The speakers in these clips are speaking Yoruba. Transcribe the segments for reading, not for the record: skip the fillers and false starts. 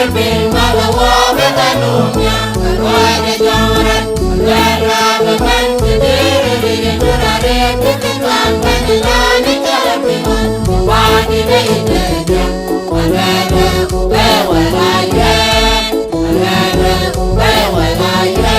Pin malawa betanumnya Kalwada joran Kalwada beban Kediri durare Keketuan Kanilani Kalapiman Wadi Deja Kalwada Bewalaya Kalwada Bewalaya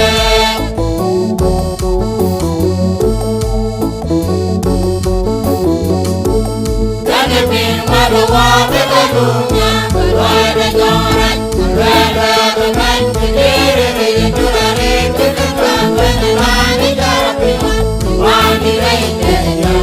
Pin malawa betanumnya Kalwada joran Kalwada beban Kediri durare Keketuan Kanilani Kalapiman Wadi Deja